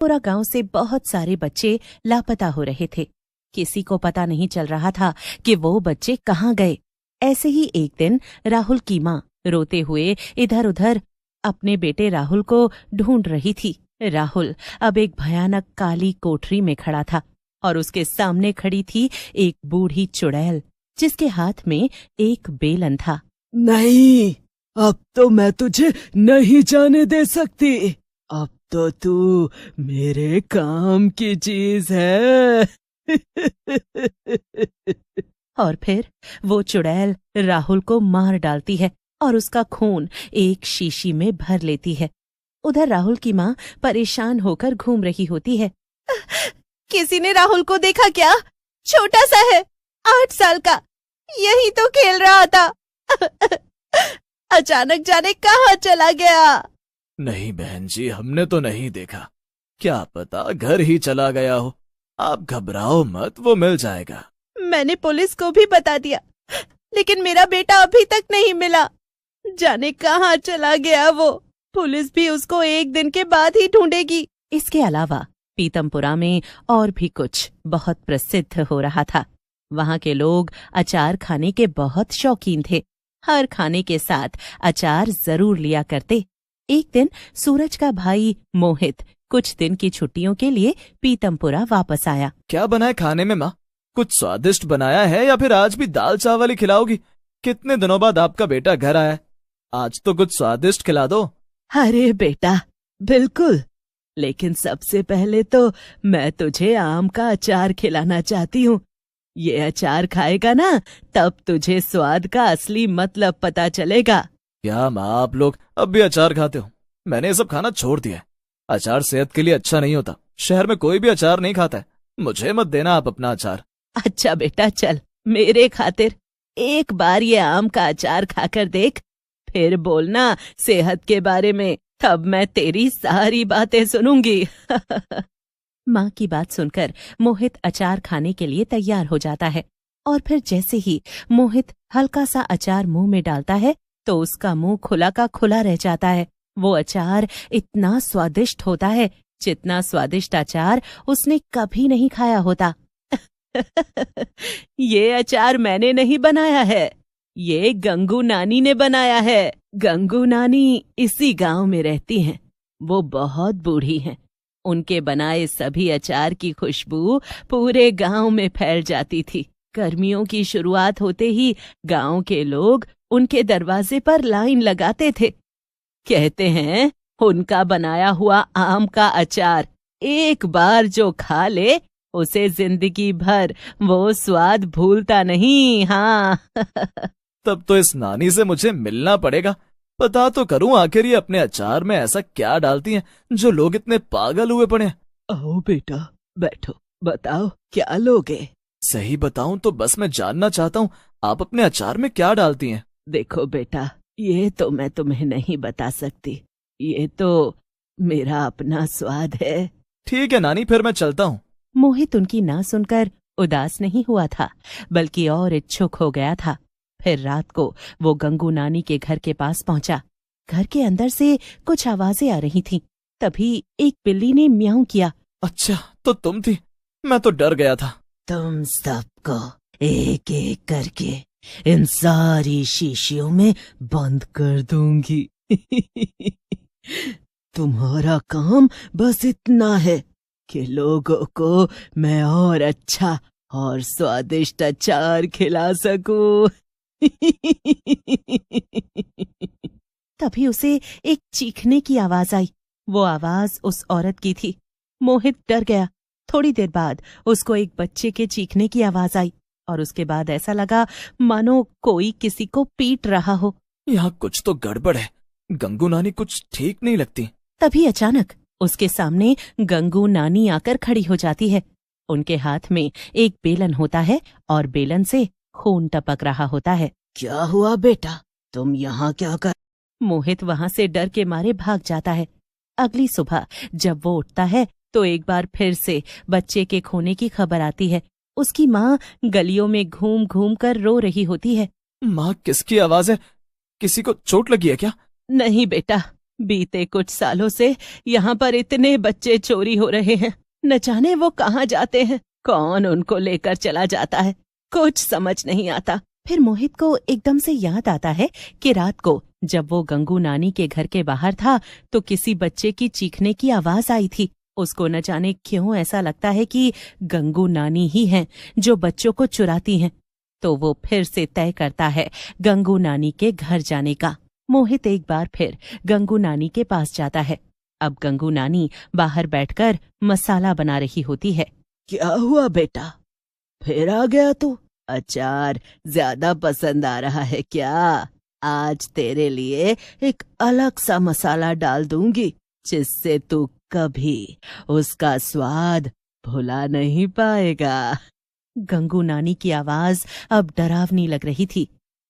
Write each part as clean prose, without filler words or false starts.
पूरा गांव से बहुत सारे बच्चे लापता हो रहे थे। किसी को पता नहीं चल रहा था कि वो बच्चे कहाँ गए। ऐसे ही एक दिन राहुल की माँ रोते हुए इधर उधर अपने बेटे राहुल को ढूंढ रही थी। राहुल अब एक भयानक काली कोठरी में खड़ा था और उसके सामने खड़ी थी एक बूढ़ी चुड़ैल, जिसके हाथ में एक बेलन था। नहीं, अब तो मैं तुझे नहीं जाने दे सकती। अब तो तू मेरे काम की चीज है। और फिर वो चुड़ैल राहुल को मार डालती है और उसका खून एक शीशी में भर लेती है। उधर राहुल की माँ परेशान होकर घूम रही होती है। किसी ने राहुल को देखा क्या? छोटा सा है, 8 साल का, यही तो खेल रहा था। अचानक जाने कहाँ चला गया। नहीं बहन जी, हमने तो नहीं देखा। क्या पता घर ही चला गया हो। आप घबराओ मत, वो मिल जाएगा। मैंने पुलिस को भी बता दिया, लेकिन मेरा बेटा अभी तक नहीं मिला। जाने कहाँ चला गया वो। पुलिस भी उसको 1 दिन के बाद ही ढूंढेगी। इसके अलावा पीतमपुरा में और भी कुछ बहुत प्रसिद्ध हो रहा था। वहाँ के लोग अचार खाने के बहुत शौकीन थे। हर खाने के साथ अचार जरूर लिया करते। एक दिन सूरज का भाई मोहित कुछ दिन की छुट्टियों के लिए पीतमपुरा वापस आया। क्या बनाए खाने में माँ? कुछ स्वादिष्ट बनाया है या फिर आज भी दाल चावल ही खिलाओगी? कितने दिनों बाद आपका बेटा घर आया है, आज तो कुछ स्वादिष्ट खिला दो। अरे बेटा, बिल्कुल, लेकिन सबसे पहले तो मैं तुझे आम का अचार खिलाना चाहती हूँ। ये अचार खाएगा ना, तब तुझे स्वाद का असली मतलब पता चलेगा। क्या माँ, आप लोग अब भी अचार खाते हो? मैंने ये सब खाना छोड़ दिया है। अचार सेहत के लिए अच्छा नहीं होता। शहर में कोई भी अचार नहीं खाता है। मुझे मत देना आप अपना अचार। अच्छा बेटा, चल, मेरे खातिर एक बार ये आम का अचार खाकर देख, फिर बोलना सेहत के बारे में, तब मैं तेरी सारी बातें सुनूंगी। माँ की बात सुनकर मोहित अचार खाने के लिए तैयार हो जाता है और फिर जैसे ही मोहित हल्का सा अचार मुंह में डालता है तो उसका मुंह खुला का खुला रह जाता है। वो अचार इतना स्वादिष्ट होता है जितना स्वादिष्ट अचार उसने कभी नहीं खाया होता। ये अचार मैंने नहीं बनाया है, ये गंगू नानी ने बनाया है। गंगू नानी इसी गांव में रहती हैं। वो बहुत बूढ़ी हैं। उनके बनाए सभी अचार की खुशबू पूरे गांव में फैल जाती थी। गर्मियों की शुरुआत होते ही गांव के लोग उनके दरवाजे पर लाइन लगाते थे। कहते हैं उनका बनाया हुआ आम का अचार एक बार जो खा ले, उसे जिंदगी भर वो स्वाद भूलता नहीं। हाँ। तब तो इस नानी से मुझे मिलना पड़ेगा। पता तो करूं आखिर ये अपने अचार में ऐसा क्या डालती हैं जो लोग इतने पागल हुए पड़े हैं। आओ बेटा, बैठो, बताओ क्या लोगे? सही बताऊं तो बस मैं जानना चाहता हूं, आप अपने अचार में क्या डालती हैं? देखो बेटा, ये तो मैं तुम्हें नहीं बता सकती। ये तो मेरा अपना स्वाद है। ठीक है नानी, फिर मैं चलता हूँ। मोहित उनकी ना सुनकर उदास नहीं हुआ था, बल्कि और इच्छुक हो गया था। फिर रात को वो गंगू नानी के घर के पास पहुंचा। घर के अंदर से कुछ आवाजें आ रही थीं। तभी एक बिल्ली ने म्याऊं किया। अच्छा, तो तुम थी? मैं तो डर गया था। तुम सबको एक एक करके इन सारी शीशियों में बंद कर दूंगी। तुम्हारा काम बस इतना है कि लोगों को मैं और अच्छा और स्वादिष्ट अचार खिला सकूं। तभी उसे एक चीखने की आवाज आई। वो आवाज उस औरत की थी। मोहित डर गया। थोड़ी देर बाद उसको एक बच्चे के चीखने की आवाज आई और उसके बाद ऐसा लगा मानो कोई किसी को पीट रहा हो। यहाँ कुछ तो गड़बड़ है। गंगू नानी कुछ ठीक नहीं लगती। तभी अचानक उसके सामने गंगू नानी आकर खड़ी हो जाती है। उनके हाथ में एक बेलन होता है और बेलन से खून टपक रहा होता है। क्या हुआ बेटा, तुम यहाँ क्या कर? मोहित वहां से डर के मारे भाग जाता है। अगली सुबह जब वो उठता है तो एक बार फिर से बच्चे के खोने की खबर आती है। उसकी माँ गलियों में घूम घूम कर रो रही होती है। माँ, किसकी आवाज है? किसी को चोट लगी है क्या? नहीं बेटा, बीते कुछ सालों से यहाँ पर इतने बच्चे चोरी हो रहे हैं, न जाने वो कहाँ जाते हैं, कौन उनको लेकर चला जाता है, कुछ समझ नहीं आता। फिर मोहित को एकदम से याद आता है कि रात को जब वो गंगू नानी के घर के बाहर था तो किसी बच्चे की चीखने की आवाज आई थी। उसको न जाने क्यों ऐसा लगता है कि गंगू नानी ही हैं जो बच्चों को चुराती हैं। तो वो फिर से तय करता है गंगू नानी के घर जाने का। मोहित एक बार फिर गंगू नानी के पास जाता है। अब गंगू नानी बाहर बैठकर मसाला बना रही होती है। क्या हुआ बेटा, फिर आ गया तू? अचार ज्यादा पसंद आ रहा है क्या? आज तेरे लिए एक अलग सा मसाला डाल दूंगी जिससे तू कभी उसका स्वाद भुला नहीं पाएगा। गंगू नानी की आवाज अब डरावनी लग रही थी।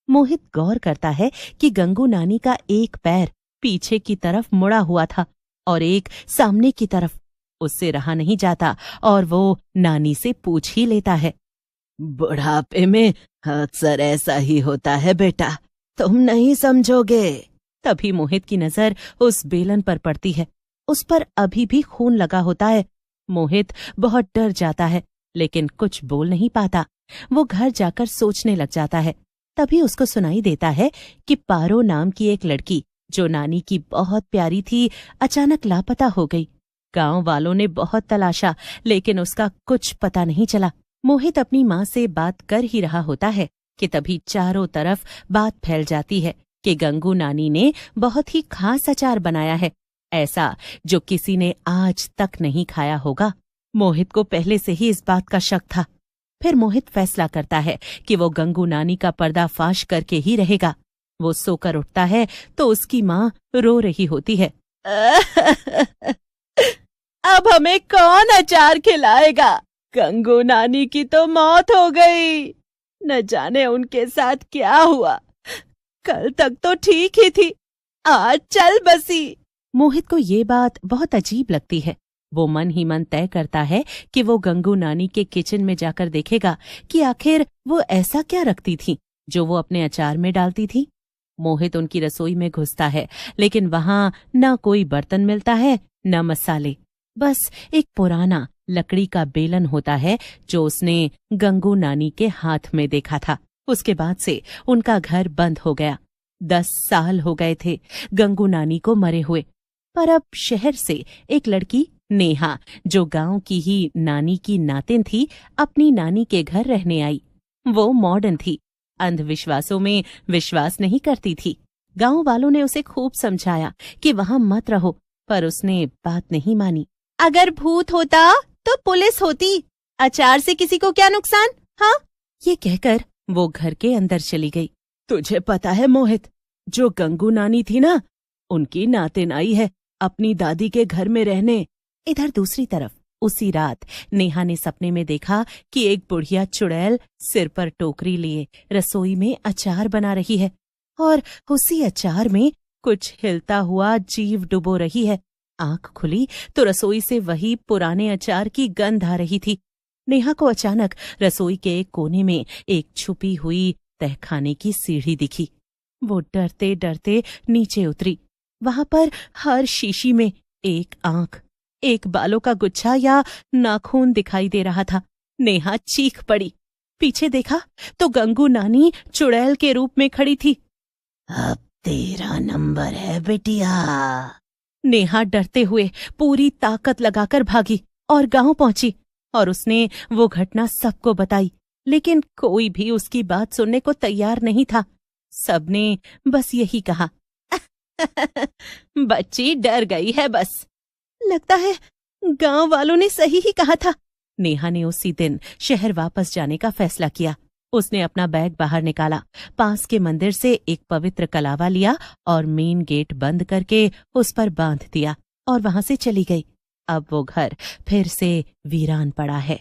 मोहित गौर करता है कि गंगू नानी का एक पैर पीछे की तरफ मुड़ा हुआ था और एक सामने की तरफ। उससे रहा नहीं जाता और वो नानी से पूछ ही लेता है। बुढ़ापे में अक्सर ऐसा ही होता है बेटा, तुम नहीं समझोगे। तभी मोहित की नजर उस बेलन पर पड़ती है। उस पर अभी भी खून लगा होता है। मोहित बहुत डर जाता है लेकिन कुछ बोल नहीं पाता। वो घर जाकर सोचने लग जाता है। तभी उसको सुनाई देता है कि पारो नाम की एक लड़की जो नानी की बहुत प्यारी थी अचानक लापता हो गई। गांव वालों ने बहुत तलाशा लेकिन उसका कुछ पता नहीं चला। मोहित अपनी माँ से बात कर ही रहा होता है कि तभी चारों तरफ बात फैल जाती है कि गंगू नानी ने बहुत ही खास अचार बनाया है, ऐसा जो किसी ने आज तक नहीं खाया होगा। मोहित को पहले से ही इस बात का शक था। फिर मोहित फैसला करता है कि वो गंगू नानी का पर्दाफाश करके ही रहेगा। वो सोकर उठता है तो उसकी माँ रो रही होती है। अब हमें कौन अचार खिलाएगा? गंगू नानी की तो मौत हो गई, न जाने उनके साथ क्या हुआ। कल तक तो ठीक ही थी, आज चल बसी। मोहित को ये बात बहुत अजीब लगती है। वो मन ही मन तय करता है कि वो गंगू नानी के किचन में जाकर देखेगा कि आखिर वो ऐसा क्या रखती थी जो वो अपने अचार में डालती थी। मोहित उनकी रसोई में घुसता है लेकिन वहां न कोई बर्तन मिलता है न मसाले, बस एक पुराना लकड़ी का बेलन होता है जो उसने गंगू नानी के हाथ में देखा था। उसके बाद से उनका घर बंद हो गया। 10 साल हो गए थे गंगू नानी को मरे हुए। पर अब शहर से एक लड़की नेहा जो गांव की ही नानी की नातिन थी अपनी नानी के घर रहने आई। वो मॉडर्न थी, अंधविश्वासों में विश्वास नहीं करती थी। गांव वालों ने उसे खूब समझाया कि वहां मत रहो, पर उसने बात नहीं मानी। अगर भूत होता तो पुलिस होती, अचार से किसी को क्या नुकसान? हाँ, ये कहकर वो घर के अंदर चली गई। तुझे पता है मोहित, जो गंगू नानी थी ना, उनकी नातिन आई है अपनी दादी के घर में रहने। इधर दूसरी तरफ उसी रात नेहा ने सपने में देखा कि एक बुढ़िया चुड़ैल सिर पर टोकरी लिए रसोई में अचार बना रही है और उसी अचार में कुछ हिलता हुआ जीव डुबो रही है। आंख खुली तो रसोई से वही पुराने अचार की गंध आ रही थी। नेहा को अचानक रसोई के एक कोने में एक छुपी हुई तहखाने की सीढ़ी दिखी। वो डरते डरते नीचे उतरी। वहां पर हर शीशी में एक आंख, एक बालों का गुच्छा या नाखून दिखाई दे रहा था। नेहा चीख पड़ी। पीछे देखा तो गंगू नानी चुड़ैल के रूप में खड़ी थी। अब तेरा नंबर है बिटिया। नेहा डरते हुए पूरी ताकत लगाकर भागी और गांव पहुंची और उसने वो घटना सबको बताई, लेकिन कोई भी उसकी बात सुनने को तैयार नहीं था। सबने बस यही कहा, बच्ची डर गई है बस। लगता है गांव वालों ने सही ही कहा था। नेहा ने उसी दिन शहर वापस जाने का फैसला किया। उसने अपना बैग बाहर निकाला, पास के मंदिर से एक पवित्र कलावा लिया और मेन गेट बंद करके उस पर बांध दिया और वहां से चली गई। अब वो घर फिर से वीरान पड़ा है।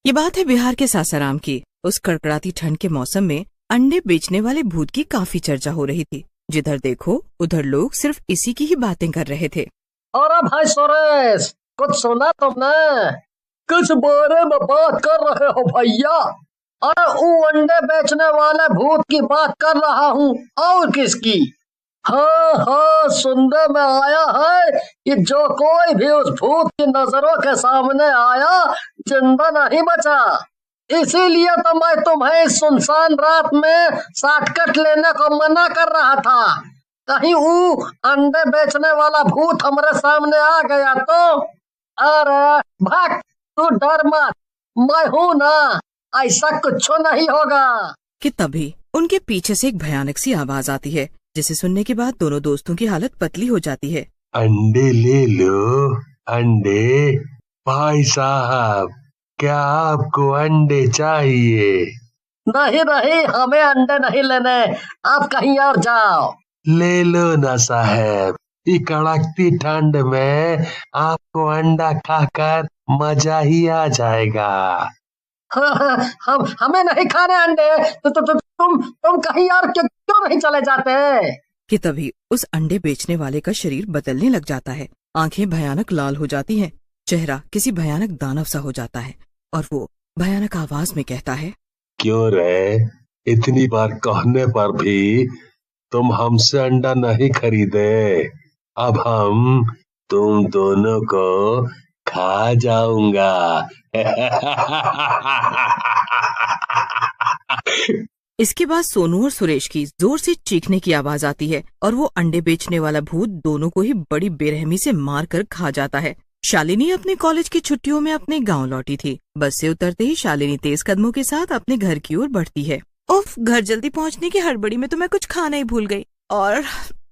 ये बात है बिहार के सासाराम की। उस कड़कड़ाती ठंड के मौसम में अंडे बेचने वाले भूत की काफी चर्चा हो रही थी। जिधर देखो उधर लोग सिर्फ इसी की ही बातें कर रहे थे। अरे भाई सुरेश, कुछ सुना तुमने? किस बारे में बात कर रहे हो भैया? अरे वो अंडे बेचने वाले भूत की बात कर रहा हूँ, और किसकी? हाँ हाँ, सुनने में आया है कि जो कोई भी उस भूत की नजरों के सामने आया जिंदा नहीं बचा। इसीलिए तो मैं तुम्हें इस सुनसान रात में शॉर्टकट लेने को मना कर रहा था। कहीं वो अंडे बेचने वाला भूत हमारे सामने आ गया तो। अरे भाग, तू डर मत, मैं हूं ना, ऐसा कुछ नहीं होगा। कि तभी उनके पीछे से एक भयानक सी आवाज आती है, जिसे सुनने के बाद दोनों दोस्तों की हालत पतली हो जाती है। अंडे ले लो, अंडे। भाई साहब, क्या आपको अंडे चाहिए? नहीं नहीं, हमें अंडे नहीं लेने, आप कहीं और जाओ। ले लो ना साहब, ये कड़कती ठंड में आपको अंडा खाकर मजा ही आ जाएगा। हमें नहीं खाने अंडे, तुम कहीं और क्यों नहीं चले जाते? कि तभी उस अंडे बेचने वाले का शरीर बदलने लग जाता है। आंखें भयानक लाल हो जाती हैं, चेहरा किसी भयानक दानव सा हो जाता है और वो भयानक आवाज में कहता है, क्यों रे, इतनी बार कहने पर भी तुम हमसे अंडा नहीं खरीदे? अब हम तुम दोनों को खा जाऊंगा। इसके बाद सोनू और सुरेश की जोर से चीखने की आवाज आती है और वो अंडे बेचने वाला भूत दोनों को ही बड़ी बेरहमी से मारकर खा जाता है। शालिनी अपने कॉलेज की छुट्टियों में अपने गांव लौटी थी। बस से उतरते ही शालिनी तेज कदमों के साथ अपने घर की ओर बढ़ती है। उफ, घर जल्दी पहुंचने की हड़बड़ी में तो मैं कुछ खाना ही भूल गई और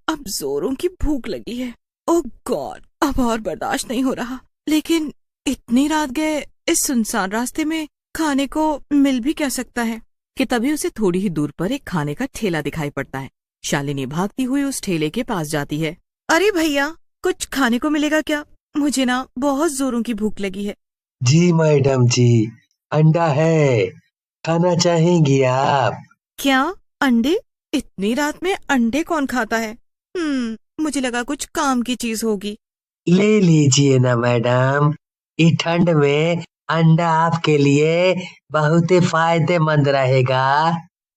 अब जोरों की भूख लगी है। ओह गॉड, अब और बर्दाश्त नहीं हो रहा। लेकिन इतनी रात गए इस सुनसान रास्ते में खाने को मिल भी क्या सकता है कि तभी उसे थोड़ी ही दूर पर एक खाने का ठेला दिखाई पड़ता है। शालिनी भागती हुई उस ठेले के पास जाती है। अरे भैया, कुछ खाने को मिलेगा क्या? मुझे ना बहुत जोरों की भूख लगी है। जी मैडम जी, अंडा है, खाना चाहेंगी आप? क्या अंडे? इतनी रात में अंडे कौन खाता है? मुझे लगा कुछ काम की चीज होगी। ले लीजिए ना मैडम, इस ठंड में अंडा आपके लिए बहुत ही फायदेमंद रहेगा।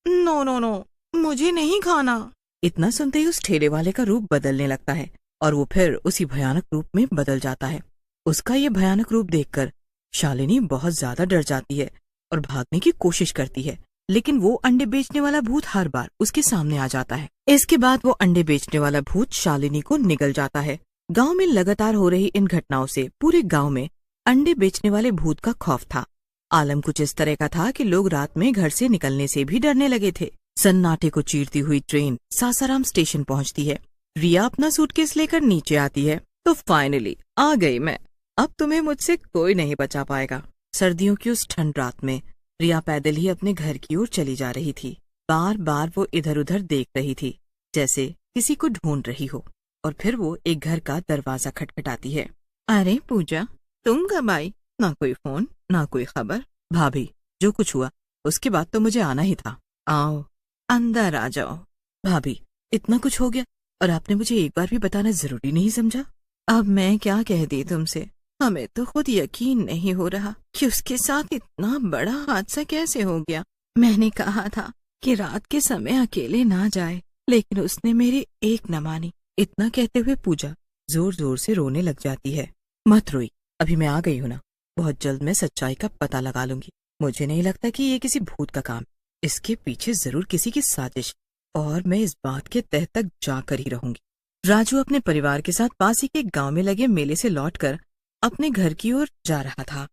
नो नो नो, मुझे नहीं खाना। इतना सुनते ही उस ठेले वाले का रूप बदलने लगता है और वो फिर उसी भयानक रूप में बदल जाता है। उसका ये भयानक रूप देखकर शालिनी बहुत ज्यादा डर जाती है और भागने की कोशिश करती है, लेकिन वो अंडे बेचने वाला भूत हर बार उसके सामने आ जाता है। इसके बाद वो अंडे बेचने वाला भूत शालिनी को निगल जाता है। गांव में लगातार हो रही इन घटनाओं से पूरे गांव में अंडे बेचने वाले भूत का खौफ था। आलम कुछ इस तरह का था कि लोग रात में घर से निकलने से भी डरने लगे थे। सन्नाटे को चीरती हुई ट्रेन सासाराम स्टेशन पहुंचती है। रिया अपना सूटकेस लेकर नीचे आती है। तो फाइनली आ गई मैं, अब तुम्हें मुझसे कोई नहीं बचा पाएगा। सर्दियों की उस ठंड रात में रिया पैदल ही अपने घर की ओर चली जा रही थी। बार बार वो इधर उधर देख रही थी, जैसे किसी को ढूंढ रही हो। और फिर वो एक घर का दरवाजा खटखटाती है। अरे पूजा, तुम कब आई? ना कोई फोन, ना कोई खबर। भाभी, जो कुछ हुआ उसके बाद तो मुझे आना ही था। आओ, अंदर आ जाओ। भाभी, इतना कुछ हो गया और आपने मुझे एक बार भी बताना जरूरी नहीं समझा? अब मैं क्या कह दी तुमसे, हमें तो खुद यकीन नहीं हो रहा कि उसके साथ इतना बड़ा हादसा कैसे हो गया। मैंने कहा था कि रात के समय अकेले ना जाए, लेकिन उसने मेरी एक न मानी। इतना कहते हुए पूजा जोर जोर से रोने लग जाती है। मत रोई, अभी मैं आ गई हूँ ना, बहुत जल्द मैं सच्चाई का पता लगा लूंगी। मुझे नहीं लगता कि ये किसी भूत का काम, इसके पीछे जरूर किसी की साजिश, और मैं इस बात के तह तक जाकर ही रहूंगी। राजू अपने परिवार के साथ पास ही के गांव में लगे मेले से लौटकर अपने घर की ओर जा रहा था।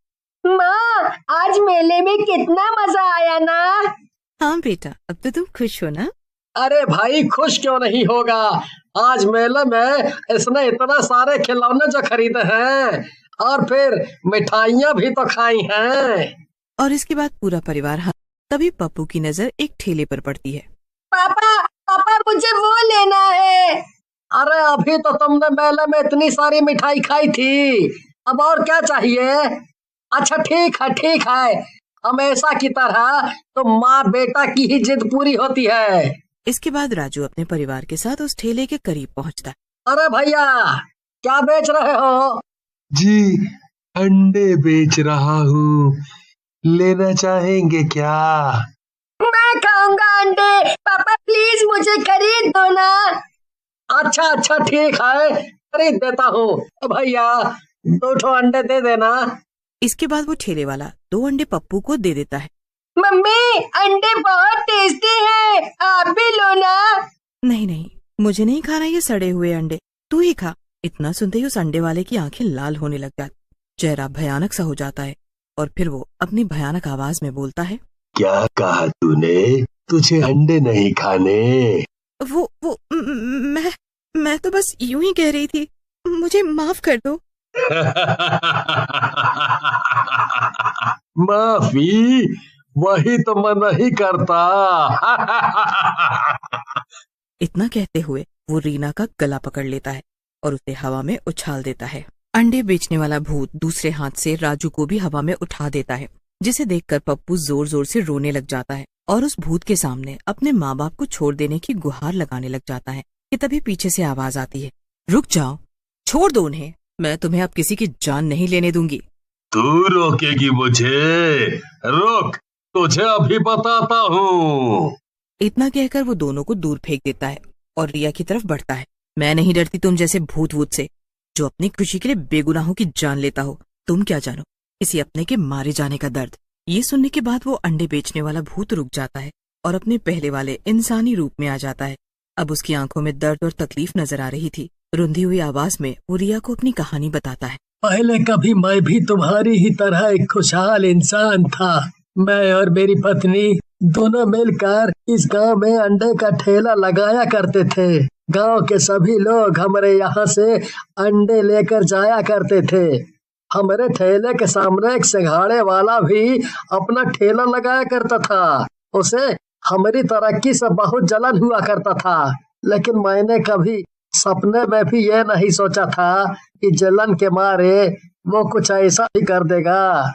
माँ, आज मेले में कितना मजा आया ना? हाँ बेटा, अब तो तुम खुश हो ना? अरे भाई, खुश क्यों नहीं होगा। आज मेले में इसने इतना सारे खिलौने जो खरीदे हैं और फिर मिठाइयाँ भी तो खाई हैं। और इसके बाद पूरा परिवार हाँ। तभी पप्पू की नजर एक ठेले पर पड़ती है। पापा पापा, मुझे वो लेना है। अरे अभी तो तुमने मेले में इतनी सारी मिठाई खाई थी, अब और क्या चाहिए? अच्छा ठीक है ठीक है, हमेशा की तरह तो माँ बेटा की ही जिद पूरी होती है। इसके बाद राजू अपने परिवार के साथ उस ठेले के करीब पहुंचता है। अरे भैया, क्या बेच रहे हो? जी, अंडे बेच रहा हूँ, लेना चाहेंगे क्या? मैं खाऊंगा अंडे, पापा प्लीज मुझे खरीद दो ना। अच्छा ठीक है, खरीद देता हूँ। भैया 2 अंडे दे देना। इसके बाद वो ठेले वाला 2 अंडे पप्पू को दे देता है। मम्मी, अंडे बहुत टेस्टी हैं, आप भी लो ना। नहीं, मुझे नहीं खाना ये सड़े हुए अंडे, तू ही खा। इतना सुनते ही उस अंडे वाले की आंखें लाल होने लग जाती, चेहरा भयानक सा हो जाता है और फिर वो अपनी भयानक आवाज में बोलता है, क्या कहा तूने? तुझे अंडे नहीं खाने? मैं तो बस यूं ही कह रही थी, मुझे माफ कर दो। माफी? वही तो मैं नहीं करता। इतना कहते हुए वो रीना का गला पकड़ लेता है और उसे हवा में उछाल देता है। अंडे बेचने वाला भूत दूसरे हाथ से राजू को भी हवा में उठा देता है, जिसे देखकर पप्पू जोर जोर से रोने लग जाता है और उस भूत के सामने अपने माँ बाप को छोड़ देने की गुहार लगाने लग जाता है कि तभी पीछे से आवाज आती है, रुक जाओ, छोड़ दो उन्हें, मैं तुम्हें अब किसी की जान नहीं लेने दूंगी। तू रोकेगी मुझे? रुक, तुझे अभी बताता हूँ। इतना कहकर वो दोनों को दूर फेंक देता है और रिया की तरफ बढ़ता है। मैं नहीं डरती तुम जैसे भूत वूत से, जो अपनी खुशी के लिए बेगुनाहों की जान लेता हो। तुम क्या जानो किसी अपने के मारे जाने का दर्द। ये सुनने के बाद वो अंडे बेचने वाला भूत रुक जाता है और अपने पहले वाले इंसानी रूप में आ जाता है। अब उसकी आंखों में दर्द और तकलीफ नजर आ रही थी। रुंधी हुई आवाज में वो रिया को अपनी कहानी बताता है। पहले कभी मैं भी तुम्हारी ही तरह एक खुशहाल इंसान था। मैं और मेरी पत्नी दोनों मिलकर इस गांव में अंडे का ठेला लगाया करते थे। गांव के सभी लोग हमारे यहाँ से अंडे लेकर जाया करते थे। हमारे ठेले के सामने एक सिंघाड़े वाला भी अपना ठेला लगाया करता था। उसे हमारी तरक्की से बहुत जलन हुआ करता था, लेकिन मैंने कभी सपने में भी ये नहीं सोचा था कि जलन के मारे वो कुछ ऐसा ही कर देगा।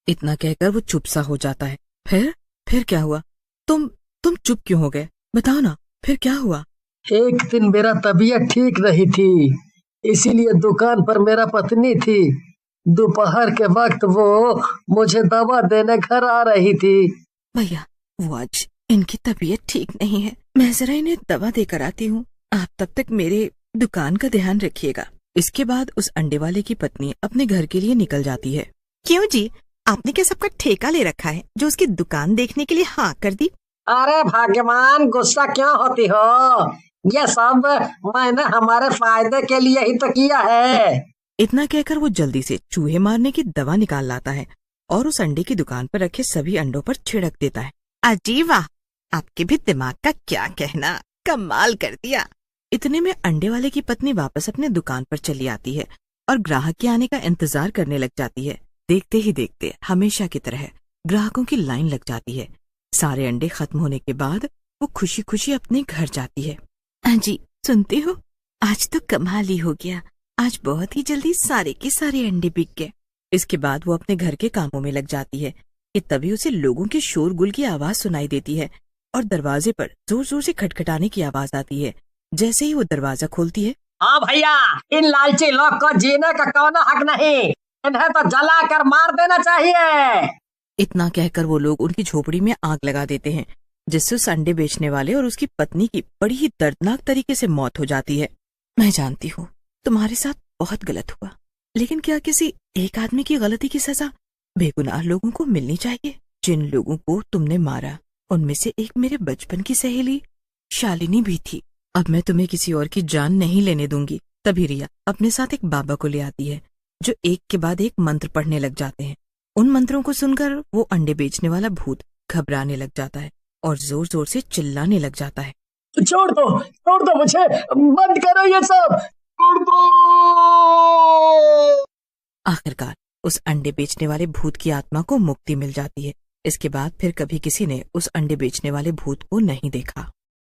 इतना कहकर वो चुप सा हो जाता है। फिर क्या हुआ? तुम चुप क्यों हो गए? बताओ ना, फिर क्या हुआ? एक दिन मेरा तबीयत ठीक नहीं थी, इसीलिए दुकान पर मेरा पत्नी थी। दोपहर के वक्त वो मुझे दवा देने घर आ रही थी। भैया, वो आज इनकी तबीयत ठीक नहीं है, मैं जरा इन्हें दवा देकर आती हूँ। आप तब तक मेरे दुकान का ध्यान रखिएगा। इसके बाद उस अंडे वाले की पत्नी अपने घर के लिए निकल जाती है। क्यों जी, आपने क्या सबका ठेका ले रखा है जो उसकी दुकान देखने के लिए हाँ कर दी? अरे भगवान, गुस्सा क्यों होती हो? ये सब मैंने हमारे फायदे के लिए ही तो किया है। इतना कहकर वो जल्दी से चूहे मारने की दवा निकाल लाता है और उस अंडे की दुकान पर रखे सभी अंडों पर छिड़क देता है। अजी वाह, आपके भी दिमाग का क्या कहना, कमाल कर दिया। इतने में अंडे वाले की पत्नी वापस अपने दुकान पर चली आती है और ग्राहक के आने का इंतजार करने लग जाती है। देखते ही देखते हमेशा की तरह ग्राहकों की लाइन लग जाती है। सारे अंडे खत्म होने के बाद वो खुशी खुशी अपने घर जाती है। जी सुनते हो, आज तो कमाल ही हो गया, आज बहुत ही जल्दी सारे के सारे अंडे बिक गए। इसके बाद वो अपने घर के कामों में लग जाती है कि तभी उसे लोगों के शोरगुल की आवाज सुनाई देती है और दरवाजे पर जोर जोर से खटखटाने की आवाज आती है। जैसे ही वो दरवाजा खोलती है, हाँ भैया, इन लालची लोग को जीने का कौनो हक नहीं, इन्हें तो जला कर मार देना चाहिए। इतना कहकर वो लोग उनकी झोपड़ी में आग लगा देते हैं, जिससे उस अंडे बेचने वाले और उसकी पत्नी की बड़ी ही दर्दनाक तरीके से मौत हो जाती है। मैं जानती हूँ तुम्हारे साथ बहुत गलत हुआ, लेकिन क्या किसी एक आदमी की गलती की सजा बेगुनाह लोगों को मिलनी चाहिए? जिन लोगों को तुमने मारा उनमें से एक मेरे बचपन की सहेली शालिनी भी थी। अब मैं तुम्हें किसी और की जान नहीं लेने दूंगी। तभी रिया अपने साथ एक बाबा को ले आती है, जो एक के बाद एक मंत्र पढ़ने लग जाते हैं। उन मंत्रों को सुनकर वो अंडे बेचने वाला भूत घबराने लग जाता है और जोर जोर से चिल्लाने लग जाता है। छोड़ दो मुझे, बंद करो ये सब, छोड़ दो। आखिरकार उस अंडे बेचने वाले भूत की आत्मा को मुक्ति मिल जाती है। इसके बाद फिर कभी किसी ने उस अंडे बेचने वाले भूत को नहीं देखा।